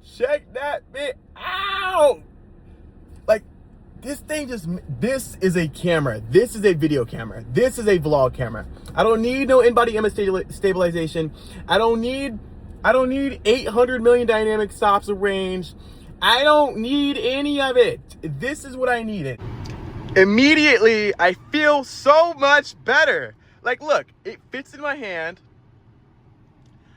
Check that bit out. Like, this is a camera. This is a video camera. This is a vlog camera. I don't need no in-body image stabilization. I don't need 800 million dynamic stops of range. I don't need any of it. This is what I needed. Immediately, I feel so much better. Like, look, it fits in my hand.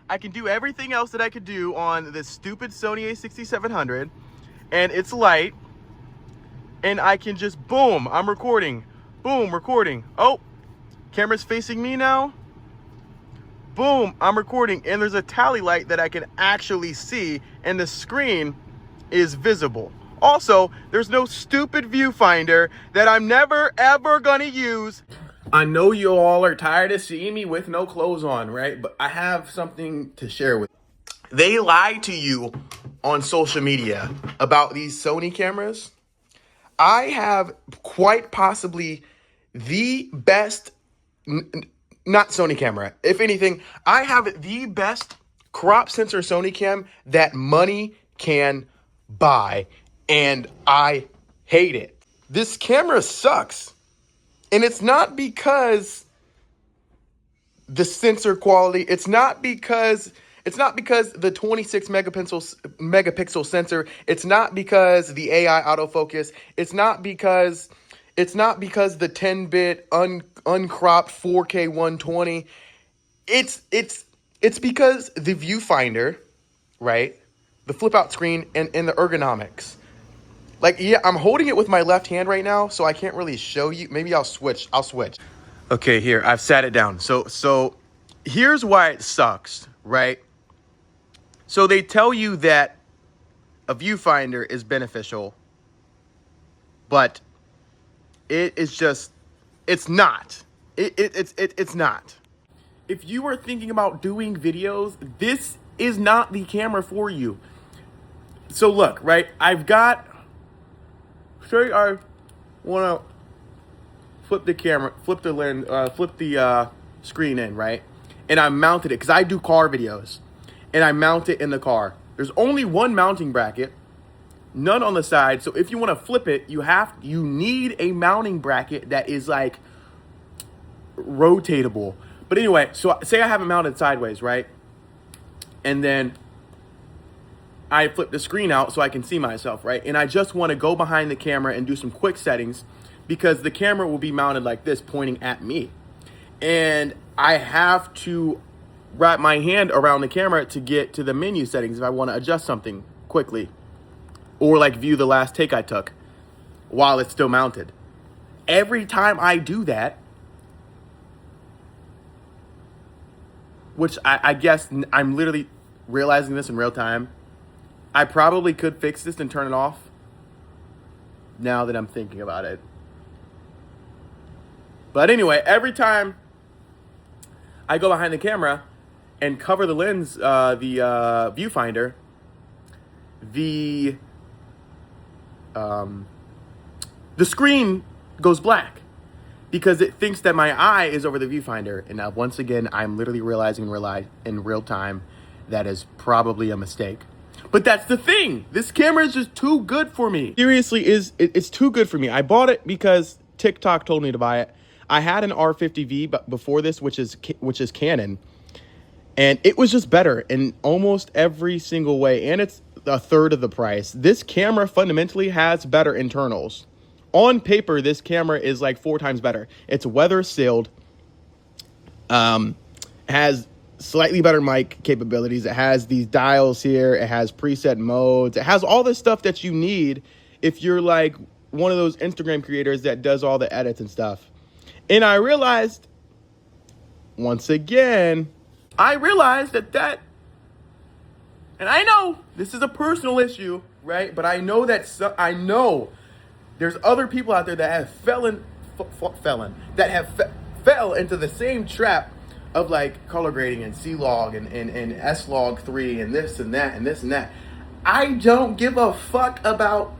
I can do everything else that I could do on this stupid Sony A6700, and it's light. And I can just, boom, I'm recording. Boom, recording. Oh, camera's facing me now. Boom, I'm recording. And there's a tally light that I can actually see, and the screen is visible. Also, there's no stupid viewfinder that I'm never, ever gonna use. I know you all are tired of seeing me with no clothes on, right? But I have something to share with you. They lie to you on social media about these Sony cameras. I have quite possibly the best, not Sony camera. If anything, I have the best crop sensor Sony cam that money can buy, and I hate it. This camera sucks. And it's not because the sensor quality, it's not because the 26 megapixel sensor, it's not because the AI autofocus, it's not because the 10-bit uncropped 4K 120. It's because the viewfinder, right? The flip out screen and the ergonomics. Like, yeah, I'm holding it with my left hand right now, so I can't really show you. Maybe I'll switch. Okay, here, I've sat it down. So here's why it sucks, right? So they tell you that a viewfinder is beneficial, but it's not. It's not. If you are thinking about doing videos, this is not the camera for you. So look, right? Say I want to flip the screen in, right? And I mounted it because I do car videos, and I mount it in the car. There's only one mounting bracket, none on the side. So if you want to flip it, you need a mounting bracket that is like rotatable. But anyway, so say I have it mounted sideways, right? And then I flip the screen out so I can see myself, right? And I just want to go behind the camera and do some quick settings because the camera will be mounted like this, pointing at me. And I have to wrap my hand around the camera to get to the menu settings if I want to adjust something quickly. Or like view the last take I took while it's still mounted. Every time I do that, which I guess I'm literally realizing this in real time, I probably could fix this and turn it off now that I'm thinking about it. But anyway, every time I go behind the camera and cover the lens, the viewfinder, the screen goes black because it thinks that my eye is over the viewfinder. And now once again, I'm literally realizing in real time that is probably a mistake. But that's the thing. This camera is just too good for me. Seriously, it's too good for me. I bought it because TikTok told me to buy it. I had an R50V before this, which is Canon, and it was just better in almost every single way. And it's a third of the price. This camera fundamentally has better internals. On paper, this camera is like 4 times better. It's weather sealed. Has slightly better mic capabilities. It has these dials here. It has preset modes. It has all the stuff that you need if you're like one of those Instagram creators that does all the edits and stuff. And I realized, once again, that, and I know this is a personal issue, right? But I know that there's other people out there that have fell into the same trap of like color grading and C-Log and S-Log 3 and this and that and this and that. I don't give a fuck about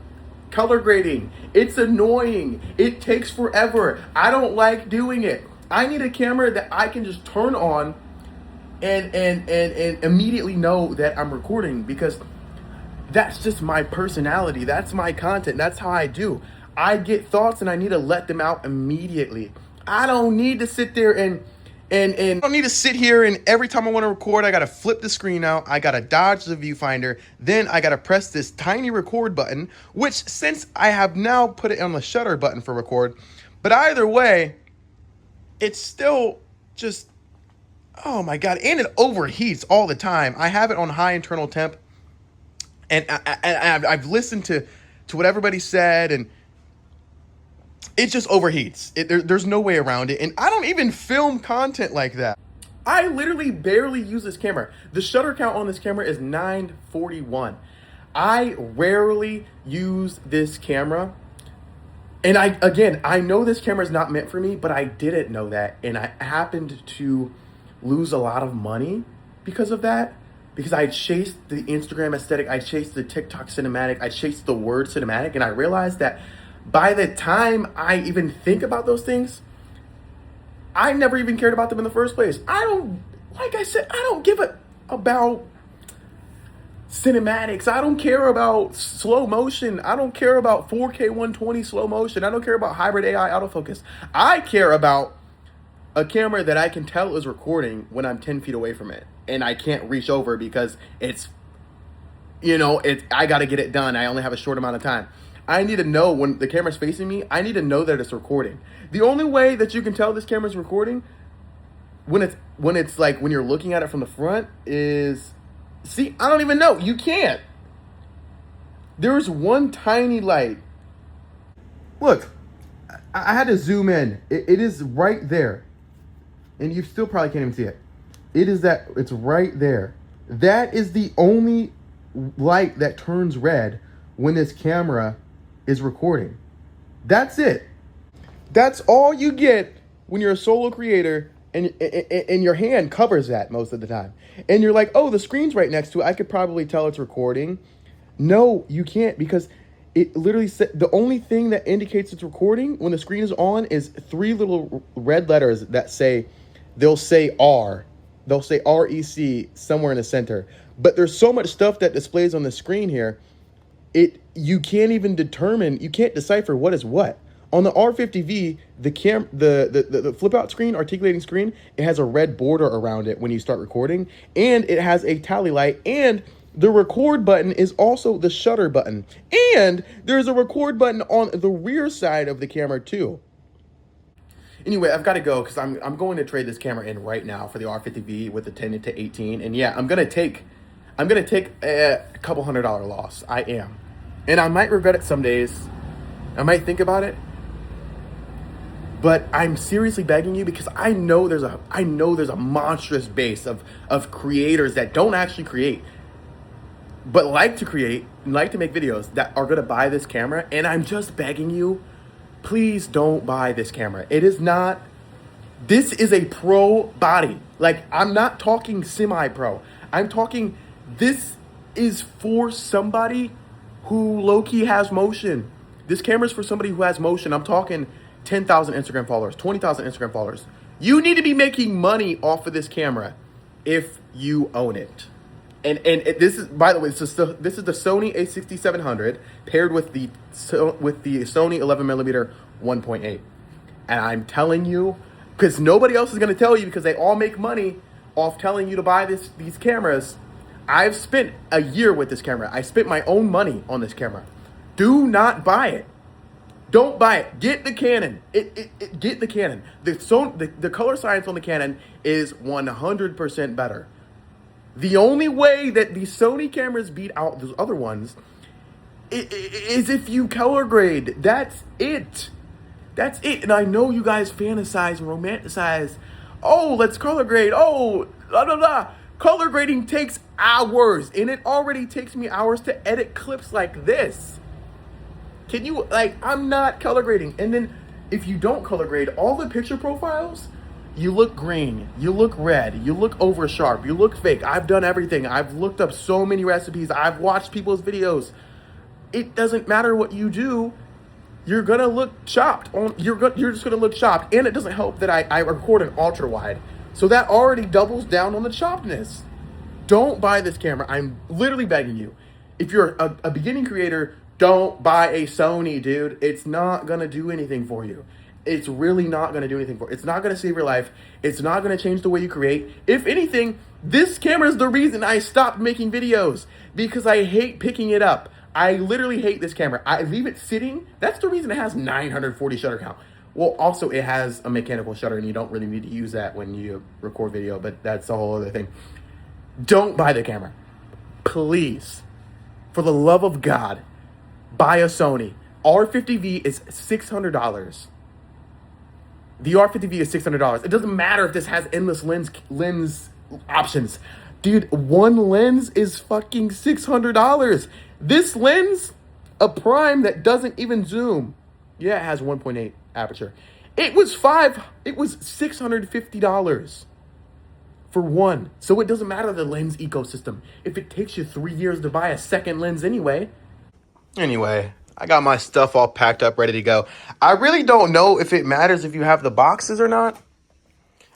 color grading. It's annoying. It takes forever. I don't like doing it. I need a camera that I can just turn on and immediately know that I'm recording, because that's just my personality. That's my content. That's how I do. I get thoughts and I need to let them out immediately. I don't need to sit there and I don't need to sit here and every time I want to record, I got to flip the screen out. I got to dodge the viewfinder. Then I got to press this tiny record button, which since I have now put it on the shutter button for record, but either way, it's still just, oh my God. And it overheats all the time. I have it on high internal temp and I've listened to what everybody said and it just overheats. There's no way around it. And I don't even film content like that. I literally barely use this camera. The shutter count on this camera is 941. I rarely use this camera. And I know this camera is not meant for me, but I didn't know that. And I happened to lose a lot of money because of that. Because I chased the Instagram aesthetic, I chased the TikTok cinematic, I chased the word cinematic, and I realized that by the time I even think about those things, I never even cared about them in the first place. Like I said, I don't give about cinematics. I don't care about slow motion. I don't care about 4K 120 slow motion. I don't care about hybrid AI autofocus. I care about a camera that I can tell is recording when I'm 10 feet away from it. And I can't reach over because it's, I got to get it done. I only have a short amount of time. I need to know when the camera's facing me, I need to know that it's recording. The only way that you can tell this camera's recording when it's like when you're looking at it from the front is, see, I don't even know. You can't. There's one tiny light. Look, I had to zoom in. It is right there. And you still probably can't even see it. It's right there. That is the only light that turns red when this camera is recording. That's it. That's all you get when you're a solo creator and your hand covers that most of the time. And you're like, oh, the screen's right next to it. I could probably tell it's recording. No, you can't, because it literally the only thing that indicates it's recording when the screen is on is 3 little red letters that they'll say R. They'll say REC somewhere in the center. But there's so much stuff that displays on the screen here. You can't even determine, you can't decipher what is what. On the R50V, the flip out screen, articulating screen, it has a red border around it when you start recording, and it has a tally light, and the record button is also the shutter button, and there's a record button on the rear side of the camera too. Anyway, I've got to go because I'm going to trade this camera in right now for the R50V with the 10-18, and yeah, I'm gonna take a couple $100 loss. I am. And I might regret it some days. I might think about it. But I'm seriously begging you because I know there's a monstrous base of creators that don't actually create, but like to create and like to make videos that are gonna buy this camera. And I'm just begging you, please don't buy this camera. This is a pro body. Like, I'm not talking semi-pro. I'm talking, this is for somebody who low-key has motion. This camera's for somebody who has motion. I'm talking 10,000 Instagram followers, 20,000 Instagram followers. You need to be making money off of this camera if you own it. And this is, by the way, this is the Sony A6700 paired with the Sony 11mm 1.8. And I'm telling you, because nobody else is going to tell you, because they all make money off telling you to buy these cameras. I've spent a year with this camera. I spent my own money on this camera. Do not buy it. Don't buy it. Get the Canon. Get the Canon. The color science on the Canon is 100% better. The only way that the Sony cameras beat out those other ones is if you color grade. That's it. That's it. And I know you guys fantasize and romanticize. Oh, let's color grade. Oh, blah, blah, blah. Color grading takes hours, and it already takes me hours to edit clips like this. Can you, I'm not color grading. And then if you don't color grade, all the picture profiles, you look green, you look red, you look over sharp, you look fake. I've done everything. I've looked up so many recipes. I've watched people's videos. It doesn't matter what you do. You're gonna look chopped. You're just gonna look chopped. And it doesn't help that I record an ultra wide. So that already doubles down on the choppedness. Don't buy this camera. I'm literally begging you. If you're a beginning creator, don't buy a Sony, dude. It's not gonna do anything for you. It's really not gonna do anything for you. It's not gonna save your life. It's not gonna change the way you create. If anything, this camera is the reason I stopped making videos, because I hate picking it up. I literally hate this camera. I leave it sitting. That's the reason it has 940 shutter count. Well, also it has a mechanical shutter and you don't really need to use that when you record video, but that's a whole other thing. Don't buy the camera. Please, for the love of God, buy a Sony. R50V is $600. The R50V is $600. It doesn't matter if this has endless lens options. Dude, one lens is fucking $600. This lens, a prime that doesn't even zoom. Yeah, it has 1.8 aperture. It was $650 for one. So it doesn't matter the lens ecosystem. If it takes you 3 years to buy a second lens anyway. Anyway, I got my stuff all packed up, ready to go. I really don't know if it matters if you have the boxes or not.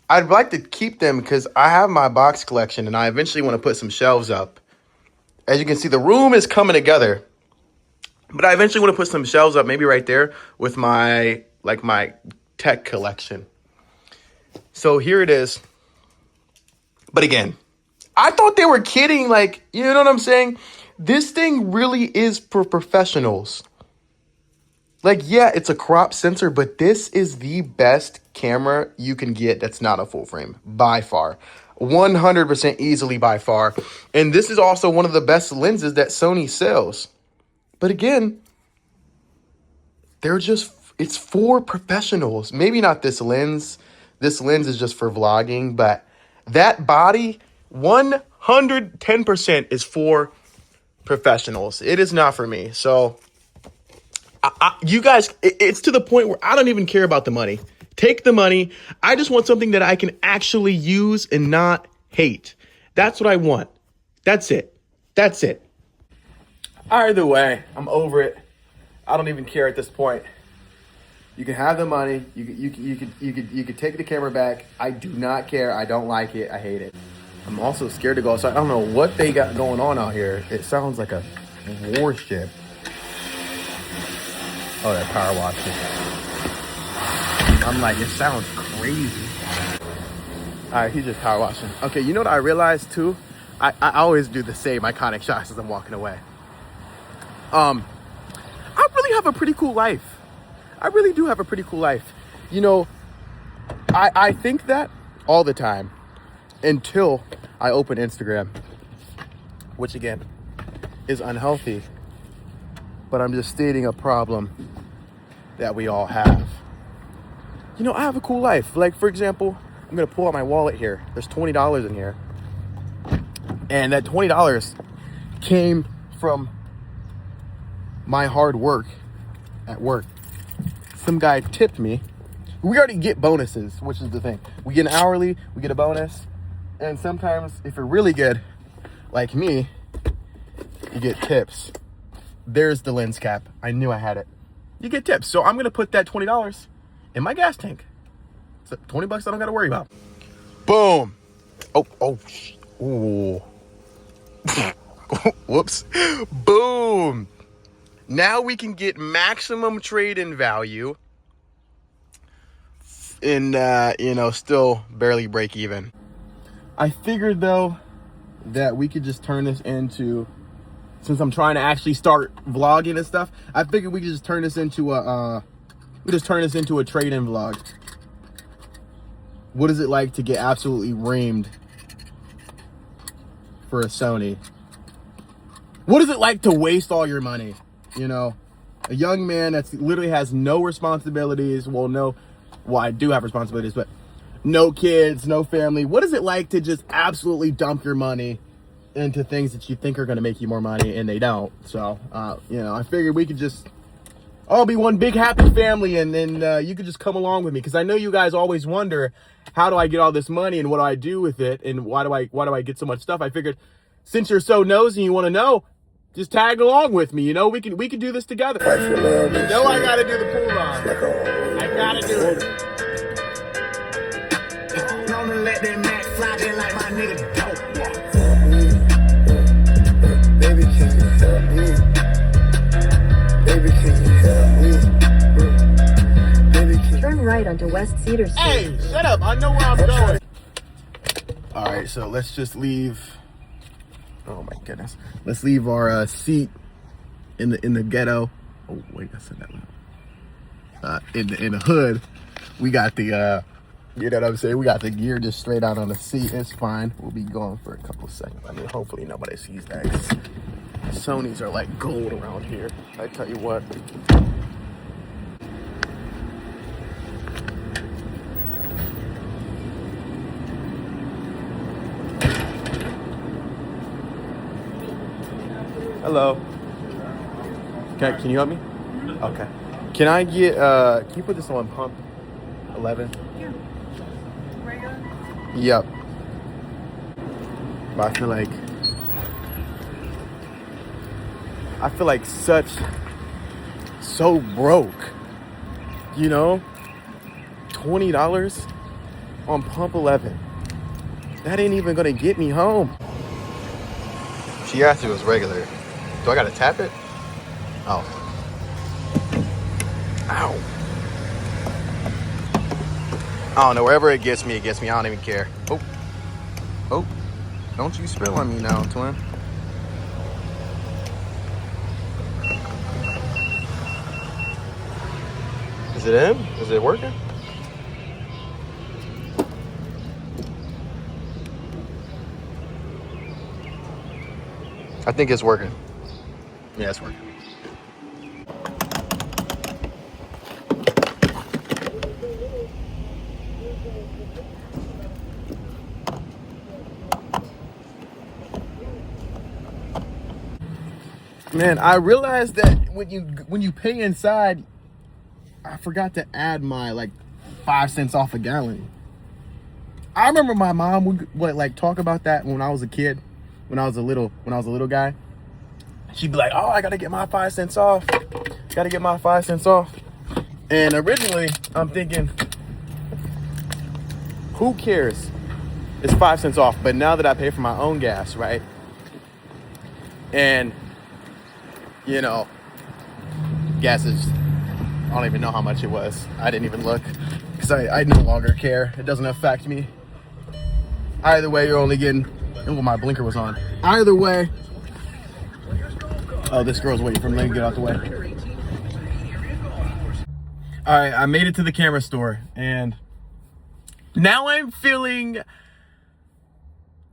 I'd like to keep them because I have my box collection and I eventually want to put some shelves up. As you can see, the room is coming together. But I eventually want to put some shelves up, maybe right there, with my tech collection. So here it is. But again, I thought they were kidding. Like, you know what I'm saying? This thing really is for professionals. Like, yeah, it's a crop sensor, but this is the best camera you can get that's not a full frame, by far. 100% easily by far. And this is also one of the best lenses that Sony sells. But again, it's for professionals. Maybe not this lens. This lens is just for vlogging, but that body, 110% is for professionals. It is not for me. So you guys, it's to the point where I don't even care about the money. Take the money. I just want something that I can actually use and not hate. That's what I want. That's it. That's it. Either way, I'm over it. I don't even care at this point. You can have the money. You could take the camera back. I do not care. I don't like it. I hate it. I'm also scared to go outside. I don't know what they got going on out here. It sounds like a warship. Oh, that power wash. I'm like, it sounds crazy. All right, he's just power washing. Okay, you know what I realized too? I always do the same iconic shots as I'm walking away. I really have a pretty cool life. I really do have a pretty cool life. You know, I think that all the time until I open Instagram, which again is unhealthy, but I'm just stating a problem that we all have. You know, I have a cool life. Like, for example, I'm gonna pull out my wallet here. There's $20 in here. And that $20 came from my hard work at work. Some guy tipped me. We already get bonuses, which is the thing. We get an hourly, we get a bonus. And sometimes, if you're really good, like me, you get tips. There's the lens cap. I knew I had it. You get tips. So I'm gonna put that $20 in my gas tank. So $20 I don't gotta worry about. Boom. Ooh. Whoops. Boom. Now we can get maximum trade-in value and, still barely break even. I figured, though, that we could just turn this into, since I'm trying to actually start vlogging and stuff, I figured we could just turn this into a trade-in vlog. What is it like to get absolutely reamed for a Sony? What is it like to waste all your money? You know, a young man that literally has no responsibilities. Well, I do have responsibilities, but no kids, no family. What is it like to just absolutely dump your money into things that you think are going to make you more money and they don't? So, I figured we could just all be one big happy family, and then you could just come along with me, because I know you guys always wonder, how do I get all this money and what do I do with it and why do I get so much stuff? I figured, since you're so nosy and you want to know, just tag along with me. We can do this together. Fight for love. I gotta do the pull rod. I gotta do it. Gonna let that Mac fly there like my nigga dope. Baby can you help me? Baby, can you help me? Baby, can you... Turn right onto West Cedar Street. Hey, shut up. I know where I'm going. All right, so let's just leave. Oh my goodness. Let's leave our seat in the ghetto. Oh wait, I said that loud. In the hood, we got the you know what I'm saying? We got the gear just straight out on the seat. It's fine. We'll be going for a couple of seconds. I mean, hopefully nobody sees that. Sonys are like gold around here. I tell you what. Hello. Can you help me? Okay. Can I get can you put this on pump 11? Yeah. Regular? Yep. But I feel like so broke. You know? $20 on pump 11. That ain't even gonna get me home. She asked if it was regular. Do I gotta tap it? Oh. Ow. I don't know. Wherever it gets me, it gets me. I don't even care. Oh. Oh. Don't you spill on me now, twin. Is it in? Is it working? I think it's working. Yeah, it's working. Man, I realized that when you pay inside, I forgot to add my like 5 cents off a gallon. I remember my mom would like talk about that when I was a kid, when I was a little guy. She'd be like, "Oh, I gotta get my 5 cents off. Gotta get my 5 cents off." And originally, I'm thinking, who cares? It's 5 cents off. But now that I pay for my own gas, right? And you know, gas is, I don't even know how much it was. I didn't even look because I no longer care. It doesn't affect me. Either way, you're only getting, oh, my blinker was on. Either way, oh, this girl's waiting for me. Let me get out the way. All right, I made it to the camera store and now I'm feeling,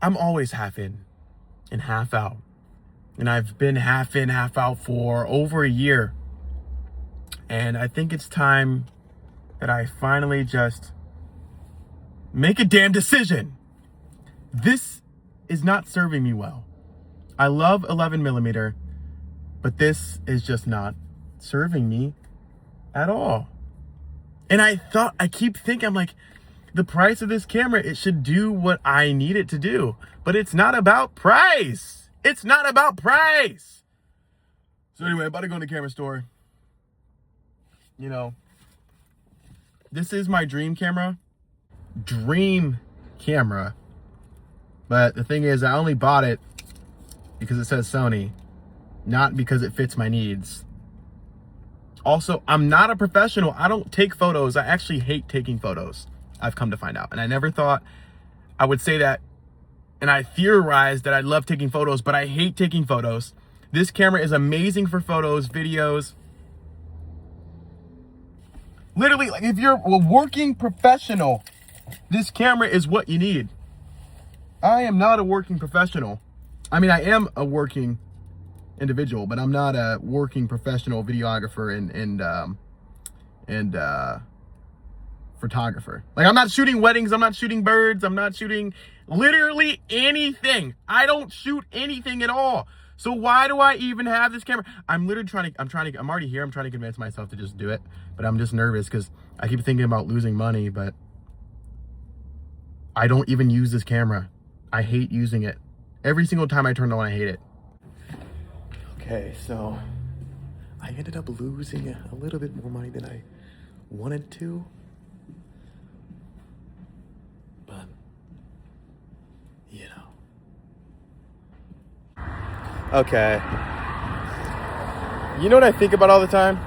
I'm always half in and half out. And I've been half in, half out for over a year. And I think it's time that I finally just make a damn decision. This is not serving me well. I love 11mm, but this is just not serving me at all. And I keep thinking, I'm like, the price of this camera, it should do what I need it to do. But it's not about price. It's not about price. So anyway, about to go in the camera store. You know, this is my dream camera. But the thing is, I only bought it because it says Sony, not because it fits my needs. Also, I'm not a professional. I don't take photos. I actually hate taking photos. I've come to find out. And I never thought I would say that. And I theorized that I love taking photos, but I hate taking photos. This camera is amazing for photos, videos. Literally, like if you're a working professional, this camera is what you need. I am not a working professional. I mean, I am a working individual, but I'm not a working professional videographer and photographer. Like, I'm not shooting weddings, I'm not shooting birds, I'm not shooting literally anything. I don't shoot anything at all. So why do I even have this camera? I'm literally I'm already here. I'm trying to convince myself to just do it, but I'm just nervous because I keep thinking about losing money, but I don't even use this camera. I hate using it. Every single time I turn it on, I hate it. Okay, so I ended up losing a little bit more money than I wanted to. But, you know. Okay, You know what I think about all the time?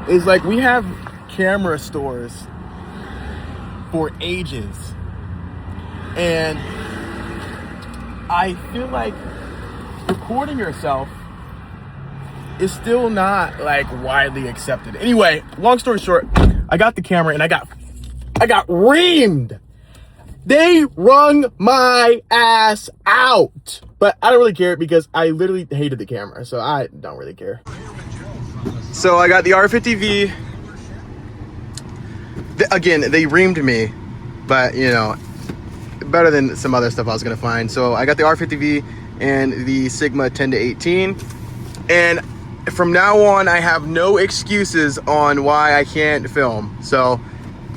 Is like we have camera stores for ages. And I feel like recording yourself is still not like widely accepted. Anyway, long story short, I got the camera and I got reamed. They wrung my ass out. But I don't really care because I literally hated the camera, so I don't really care. So I got the R50V. Again, they reamed me, but you know, better than some other stuff I was gonna find. So I got the R50V and the Sigma 10-18. And from now on, I have no excuses on why I can't film. So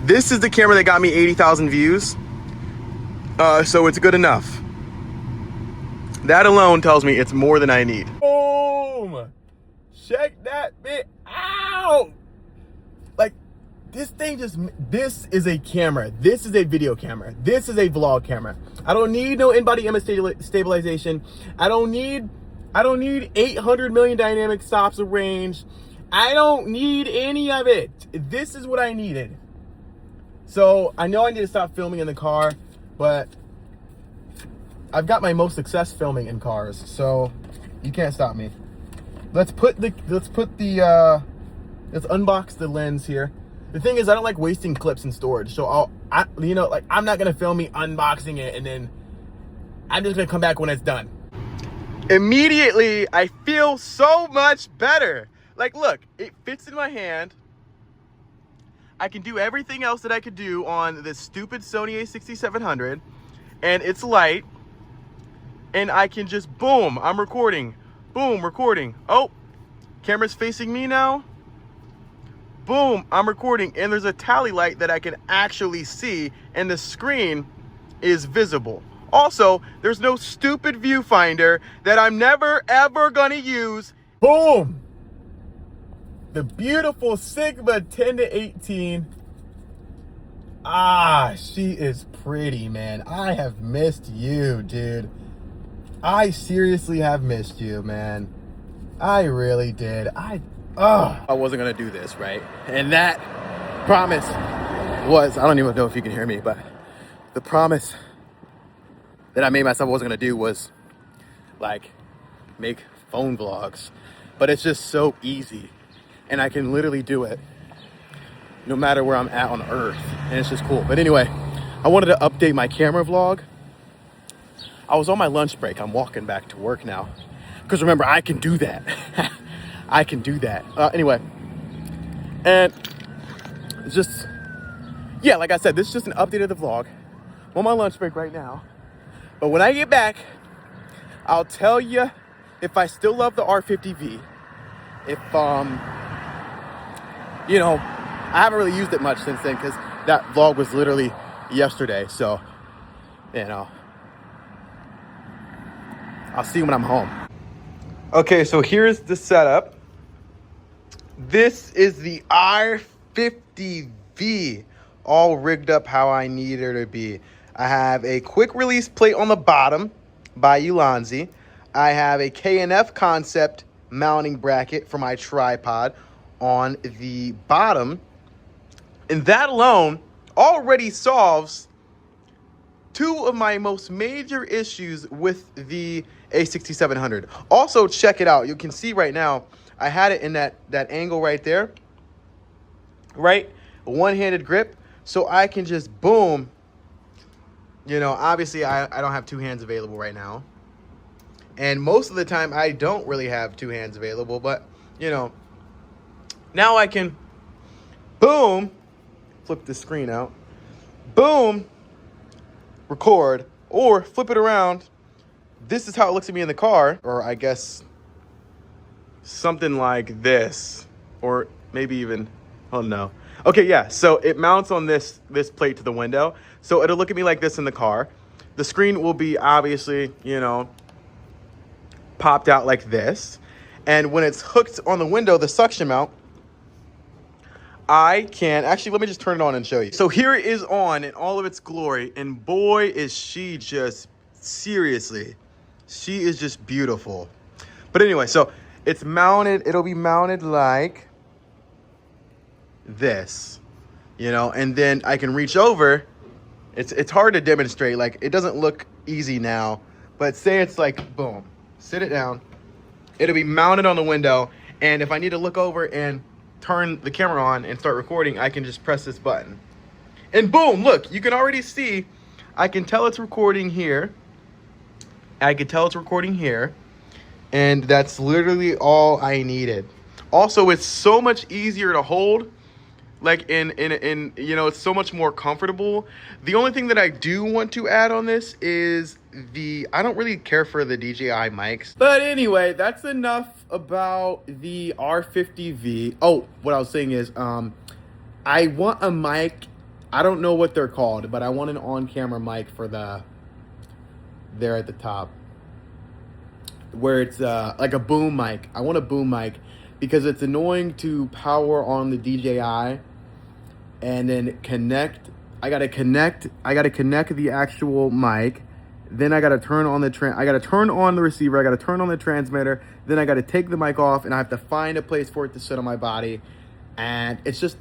this is the camera that got me 80,000 views. So it's good enough. That alone tells me it's more than I need. Boom! Check that bit out! Like, this is a camera. This is a video camera. This is a vlog camera. I don't need no in-body image stabilization. I don't need 800 million dynamic stops of range. I don't need any of it. This is what I needed. So I know I need to stop filming in the car, but I've got my most success filming in cars, so you can't stop me. Let's unbox the lens here. The thing is, I don't like wasting clips in storage, so I'm not gonna film me unboxing it and then I'm just gonna come back when it's done. Immediately, I feel so much better. Like, look, it fits in my hand. I can do everything else that I could do on this stupid Sony A6700, and it's light, and I can just, boom, I'm recording. Boom, recording. Oh, camera's facing me now. Boom, I'm recording, and there's a tally light that I can actually see, and the screen is visible. Also, there's no stupid viewfinder that I'm never ever gonna use. Boom! The beautiful Sigma 10-18. Ah, she is pretty, man. I have missed you, dude. I seriously have missed you, man. I really did. I wasn't gonna do this, right? And that promise was, I don't even know if you can hear me, but the promise that I made myself I wasn't gonna do was like make phone vlogs. But it's just so easy. And I can literally do it no matter where I'm at on earth. And it's just cool. But anyway, I wanted to update my camera vlog. I was on my lunch break. I'm walking back to work now. Because remember, I can do that. I can do that. Anyway. And it's just, yeah, like I said, this is just an update of the vlog. I'm on my lunch break right now. But when I get back, I'll tell you if I still love the R50V. If, you know, I haven't really used it much since then because that vlog was literally yesterday. So, you know, I'll see you when I'm home. Okay, so here's the setup. This is the R50V, all rigged up how I need her to be. I have a quick release plate on the bottom by Ulanzi. I have a K&F concept mounting bracket for my tripod on the bottom. And that alone already solves two of my most major issues with the A6700. Also, check it out. You can see right now, I had it in that angle right there, right? One-handed grip. So I can just, boom. You know, obviously, I don't have two hands available right now. And most of the time, I don't really have two hands available. But, you know, now I can, boom, flip the screen out. Boom, record. Or flip it around. This is how it looks at me in the car. Or I guess something like this. Or maybe even, oh no. Okay, yeah, so it mounts on this plate to the window. So it'll look at me like this in the car. The screen will be obviously, you know, popped out like this. And when it's hooked on the window, the suction mount, I can, actually, let me just turn it on and show you. So here it is on in all of its glory. And boy, is she just, seriously, she is just beautiful. But anyway, so It's mounted, it'll be mounted like this, you know, and then I can reach over. It's hard to demonstrate, like it doesn't look easy now, but say it's like, boom, sit it down. It'll be mounted on the window, and if I need to look over and turn the camera on and start recording, I can just press this button. And boom, look, you can already see, I can tell it's recording here. I can tell it's recording here. And that's literally all I needed. Also, it's so much easier to hold. Like in you know, it's so much more comfortable. The only thing that I do want to add on this is I don't really care for the DJI mics. But anyway, that's enough about the R50V. Oh, what I was saying is, I want a mic. I don't know what they're called, but I want an on-camera mic for there at the top, where it's like a boom mic. I want a boom mic because it's annoying to power on the DJI and then connect. I gotta connect the actual mic. Then I gotta turn on the receiver. I gotta turn on the transmitter. Then I gotta take the mic off, and I have to find a place for it to sit on my body. And it's just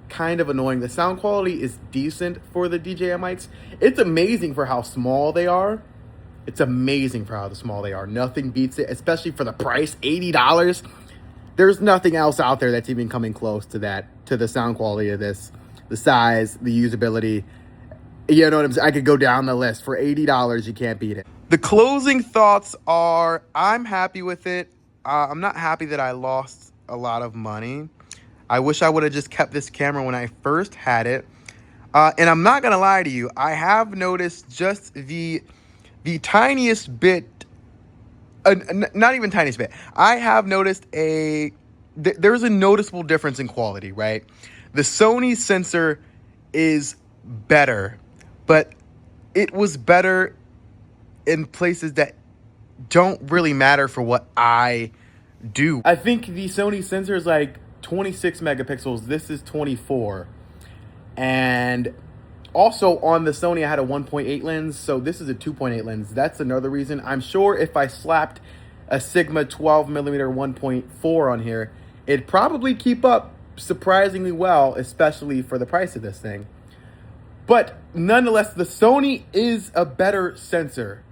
kind of annoying. The sound quality is decent for the DJI mics. It's amazing for how small they are. It's amazing for how small they are. Nothing beats it, especially for the price, $80. There's nothing else out there that's even coming close to that, to the sound quality of this, the size, the usability. You know what I'm saying? I could go down the list. For $80, you can't beat it. The closing thoughts are, I'm happy with it. I'm not happy that I lost a lot of money. I wish I would have just kept this camera when I first had it. And I'm not gonna lie to you, I have noticed just the tiniest bit, not even tiniest bit. I have noticed there's a noticeable difference in quality, right? The Sony sensor is better, but it was better in places that don't really matter for what I do. I think the Sony sensor is like 26 megapixels. This is 24. And also on the Sony, I had a 1.8 lens, so this is a 2.8 lens. That's another reason. I'm sure if I slapped a Sigma 12mm 1.4 on here, it'd probably keep up surprisingly well, especially for the price of this thing. But nonetheless, the Sony is a better sensor,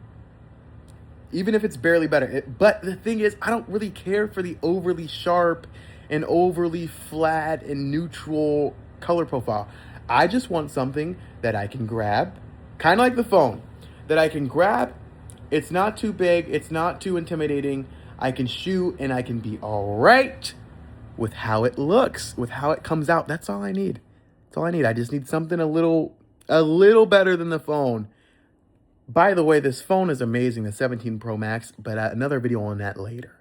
even if it's barely better. But the thing is, I don't really care for the overly sharp and overly flat and neutral color profile. I just want something that I can grab, kind of like the phone, that I can grab. It's not too big, it's not too intimidating. I can shoot and I can be all right with how it looks, with how it comes out. That's all I need. That's all I need. I just need something a little better than the phone. By the way, this phone is amazing, the 17 Pro Max, but another video on that later.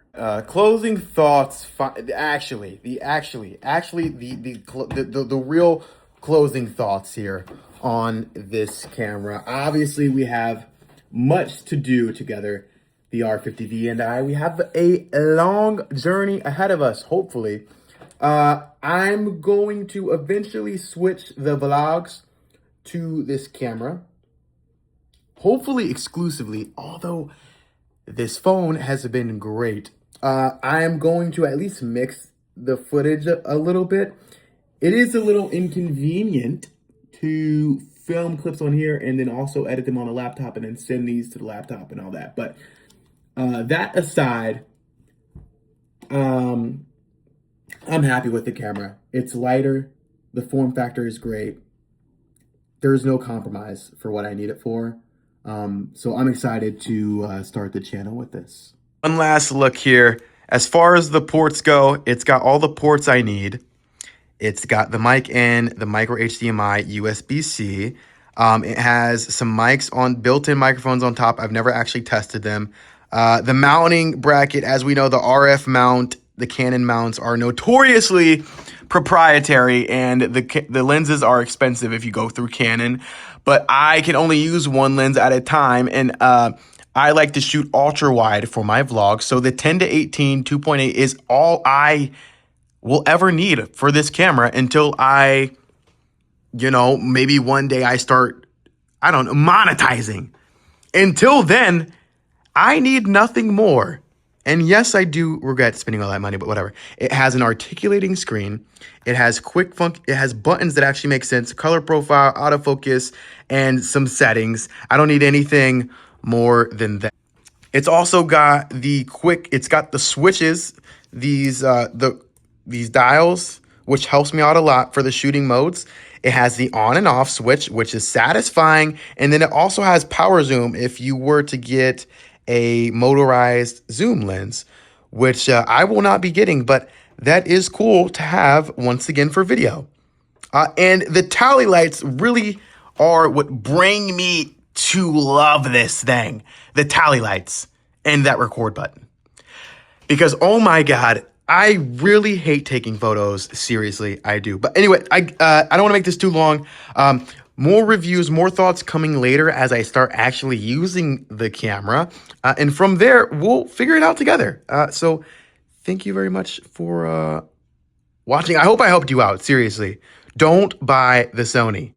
Closing thoughts. The real closing thoughts here on this camera. Obviously, we have much to do together, the R50V and I. We have a long journey ahead of us, hopefully. I'm going to eventually switch the vlogs to this camera, hopefully exclusively, although this phone has been great. I am going to at least mix the footage a little bit. It is a little inconvenient to film clips on here and then also edit them on a laptop and then send these to the laptop and all that. But that aside, I'm happy with the camera. It's lighter. The form factor is great. There's no compromise for what I need it for. So I'm excited to start the channel with this. One last look here. As far as the ports go, it's got all the ports I need. It's got the mic in, the micro HDMI, USB-C. It has some mics on, built-in microphones on top. I've never actually tested them. The mounting bracket, as we know, the RF mount, the Canon mounts are notoriously proprietary, and the lenses are expensive if you go through Canon. But I can only use one lens at a time, and I like to shoot ultra wide for my vlogs. So the 10-18 2.8 is all I will ever need for this camera until I, maybe one day I start, monetizing. Until then, I need nothing more And yes, I do regret spending all that money, but whatever. It has an articulating screen. It has it has buttons that actually make sense, color profile, autofocus, and some settings. I don't need anything more than that. It's also got it's got the switches, these dials, which helps me out a lot for the shooting modes. It has the on and off switch, which is satisfying. And then it also has power zoom if you were to get a motorized zoom lens, which I will not be getting, but that is cool to have once again for video. And the tally lights really are what bring me to love this thing. The tally lights and that record button. Because, oh my God, I really hate taking photos. Seriously, I do. But anyway, I don't want to make this too long. More reviews, more thoughts coming later as I start actually using the camera. And from there, we'll figure it out together. So thank you very much for watching. I hope I helped you out. Seriously, don't buy the Sony.